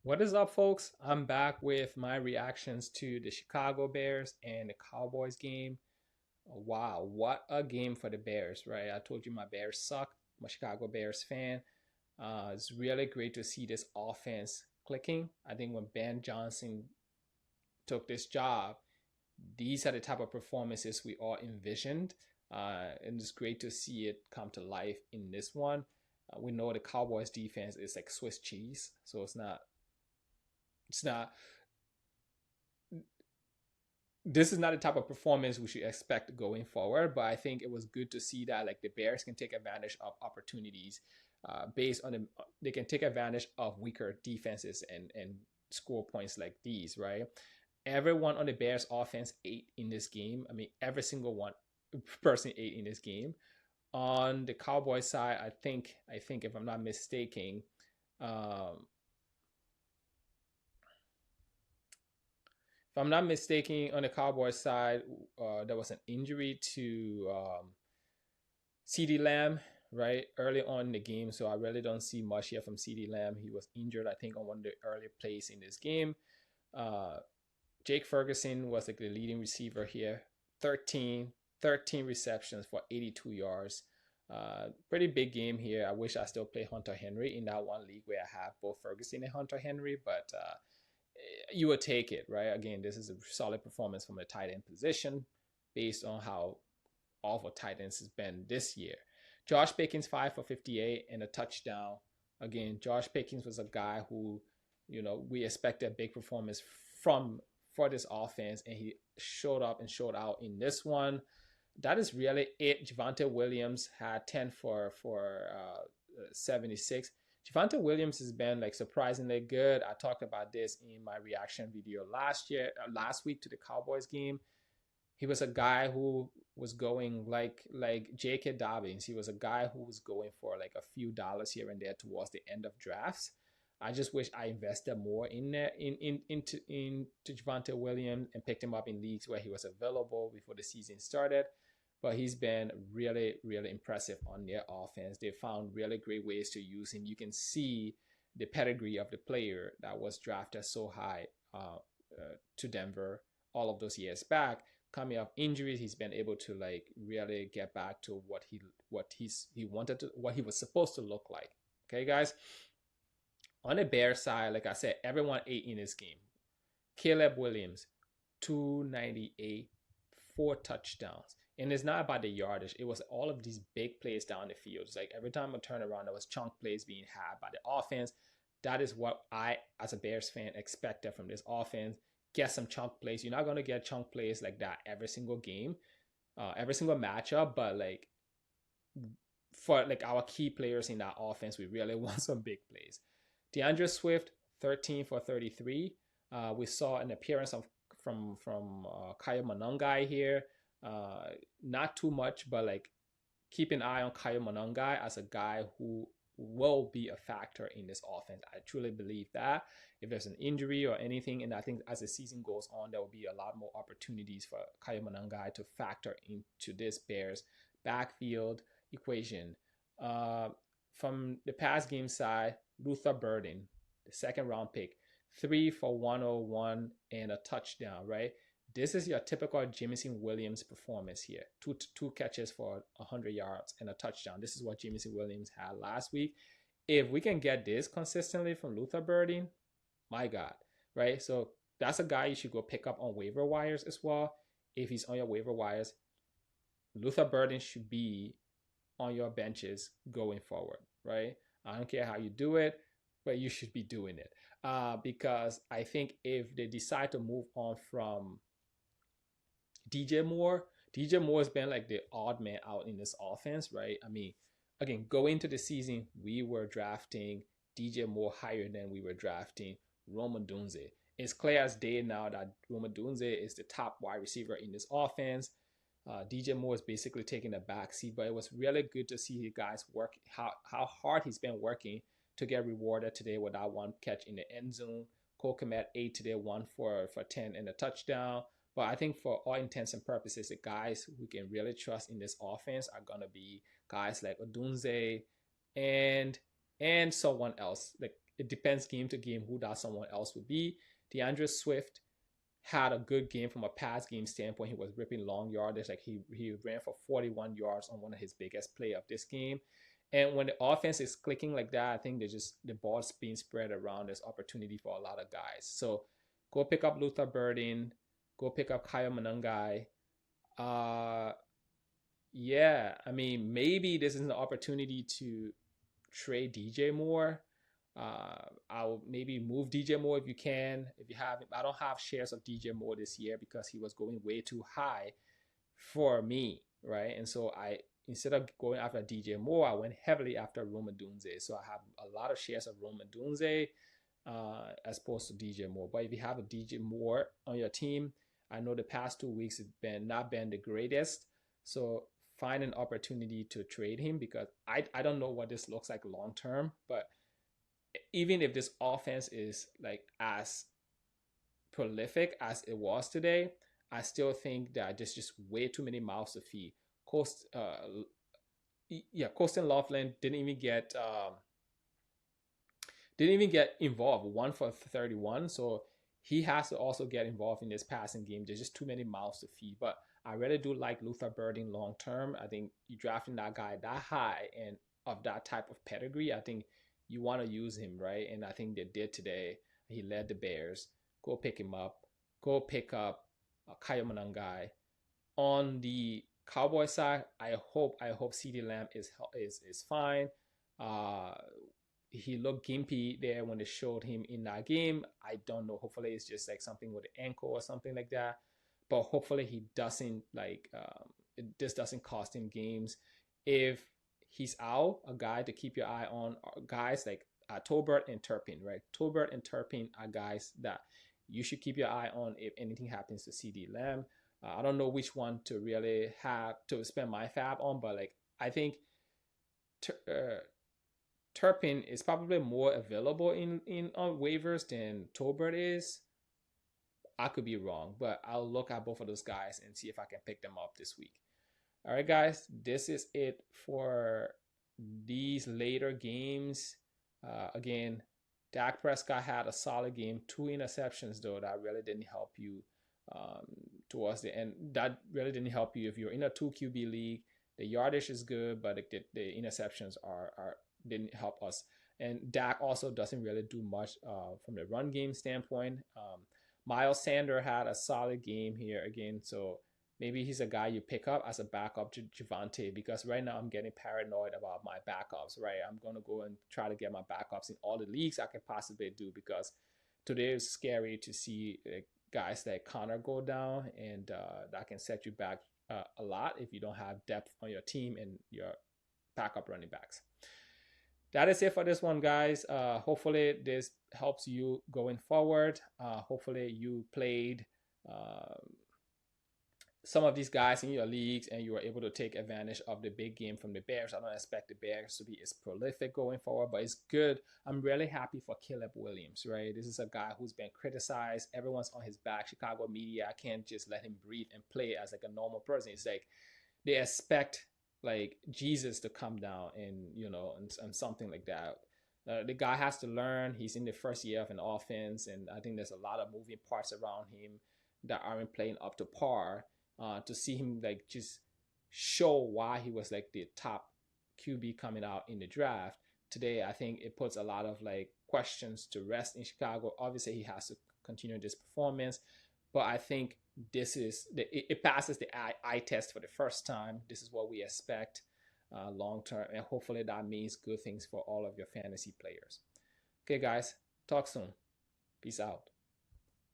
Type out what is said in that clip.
What is up, folks? I'm back with my reactions to the Chicago Bears and the Cowboys game. Wow, what a game for the Bears, right? I told you my Bears suck. I'm a Chicago Bears fan. It's really great to see this offense clicking. I think when Ben Johnson took this job, these are the type of performances we all envisioned. And it's great to see it come to life in this one. We know the Cowboys defense is like Swiss cheese, so it's not this is not the type of performance we should expect going forward. But I think it was good to see that like the Bears can take advantage of opportunities based on they can take advantage of weaker defenses and score points like these, right? Everyone on the Bears offense ate in this game. I mean, every single one person ate in this game. On the Cowboys side, I think if I'm not mistaken, um, if I'm not mistaken, on the Cowboys side, there was an injury to CD Lamb right early on in the game, so I really don't see much here from CD Lamb. He was injured, I think, on one of the earlier plays in this game. Uh, Jake Ferguson was like the leading receiver here, 13 receptions for 82 yards. Pretty big game here. I wish I still play Hunter Henry in that one league where I have both Ferguson and Hunter Henry, but you would take it, right? Again, this is a solid performance from the tight end position based on how awful tight ends has been this year. Josh Pickens 5 for 58 and a touchdown. Again, Josh Pickens was a guy who, we expected a big performance from for this offense, and he showed up and showed out in this one. That is really it. Javonte Williams had 10 for 76. Javonte Williams has been like surprisingly good. I talked about this in my reaction video last week to the Cowboys game. He was a guy who was going like J.K. Dobbins. He was a guy who was going for like a few dollars here and there towards the end of drafts. I just wish I invested more in there into Javonte Williams and picked him up in leagues where he was available before the season started. But he's been really, really impressive on their offense. They found really great ways to use him. You can see the pedigree of the player that was drafted so high to Denver all of those years back. Coming off injuries, he's been able to like really get back to he wanted to what he was supposed to look like. Okay, guys. On the Bear side, like I said, everyone ate in this game. Caleb Williams, 298, 4 touchdowns. And it's not about the yardage. It was all of these big plays down the field. It's like every time I turn around, there was chunk plays being had by the offense. That is what I, as a Bears fan, expected from this offense. Get some chunk plays. You're not going to get chunk plays like that every single game, every single matchup. But like for like our key players in that offense, we really want some big plays. DeAndre Swift, 13 for 33. We saw an appearance of from Kyle Monangai here. Not too much, but like keep an eye on Kyle Monangai as a guy who will be a factor in this offense. I truly believe that if there's an injury or anything, and I think as the season goes on, there will be a lot more opportunities for Kyle Monangai to factor into this Bears backfield equation. From the past game side, Luther Burden, the second round pick, 3 for 101 and a touchdown, right? This is your typical Jameson Williams performance here. Two catches for 100 yards and a touchdown. This is what Jameson Williams had last week. If we can get this consistently from Luther Burden, my God, right? So that's a guy you should go pick up on waiver wires as well. If he's on your waiver wires, Luther Burden should be on your benches going forward, right? I don't care how you do it, but you should be doing it. Because I think if they decide to move on from DJ Moore, DJ Moore has been like the odd man out in this offense, right? I mean, again, going into the season, we were drafting DJ Moore higher than we were drafting Rome Odunze. It's clear as day now that Rome Odunze is the top wide receiver in this offense. DJ Moore is basically taking a back seat, but it was really good to see you guys work how hard he's been working to get rewarded today with that one catch in the end zone. Cole Kmet 8 today, 1 for 10 and a touchdown. But I think for all intents and purposes, the guys who can really trust in this offense are gonna be guys like Odunze and someone else. Like it depends game to game who that someone else would be. DeAndre Swift had a good game from a pass game standpoint. He was ripping long yardage. Like he ran for 41 yards on one of his biggest play of this game. And when the offense is clicking like that, I think the ball's being spread around. There's opportunity for a lot of guys. So go pick up Luther Burden. Go pick up Kyle Manungai. Yeah, I mean, maybe this is an opportunity to trade DJ Moore. I'll maybe move DJ Moore if you can. If you have, I don't have shares of DJ Moore this year because he was going way too high for me, right? And so instead of going after DJ Moore, I went heavily after Rome Odunze. So I have a lot of shares of Rome Odunze as opposed to DJ Moore. But if you have a DJ Moore on your team, I know the past 2 weeks it's been not been the greatest. So find an opportunity to trade him because I don't know what this looks like long term, but even if this offense is like as prolific as it was today, I still think that there's just way too many mouths to feed. Colston Loughlin didn't even get involved. 1 for 31, so he has to also get involved in this passing game. There's just too many mouths to feed. But I really do like Luther Burden long term. I think you drafting that guy that high and of that type of pedigree, I think you want to use him, right? And I think they did today. He led the Bears. Go pick him up. Go pick up Kyle Manungai. On the Cowboy side, I hope CeeDee Lamb is fine. He looked gimpy there when they showed him in that game. I don't know. Hopefully it's just like something with the ankle or something like that. But hopefully he doesn't this doesn't cost him games. If he's out, a guy to keep your eye on are guys like Tolbert and Turpin, right? Tolbert and Turpin are guys that you should keep your eye on if anything happens to CeeDee Lamb. I don't know which one to really have to spend my fab on, but like I think Turpin is probably more available in on waivers than Tolbert is. I could be wrong, but I'll look at both of those guys and see if I can pick them up this week. All right, guys, this is it for these later games. Again, Dak Prescott had a solid game, 2 interceptions though that really didn't help you towards the end. That really didn't help you if you're in a 2 QB league. The yardage is good, but the interceptions are didn't help us. And Dak also doesn't really do much from the run game standpoint. Miles Sanders had a solid game here again, so maybe he's a guy you pick up as a backup to Javonte, because right now I'm getting paranoid about my backups, right? I'm going to go and try to get my backups in all the leagues I could possibly do, because today is scary to see guys like Connor go down, and that can set you back a lot if you don't have depth on your team and your backup running backs. That is it for this one, guys. Hopefully this helps you going forward. Hopefully you played some of these guys in your leagues and you were able to take advantage of the big game from the Bears. I don't expect the Bears to be as prolific going forward, but it's good. I'm really happy for Caleb Williams, right? This is a guy who's been criticized. Everyone's on his back. Chicago media, I can't just let him breathe and play as like a normal person. It's like they expect like Jesus to come down and and something like that. The guy has to learn. He's in the first year of an offense, and I think there's a lot of moving parts around him that aren't playing up to par. To see him like just show why he was like the top QB coming out in the draft today, I think it puts a lot of like questions to rest in Chicago. Obviously, he has to continue this performance, but I think it passes the eye test for the first time. This is what we expect long term, and hopefully that means good things for all of your fantasy players. Okay, guys, talk soon. Peace out.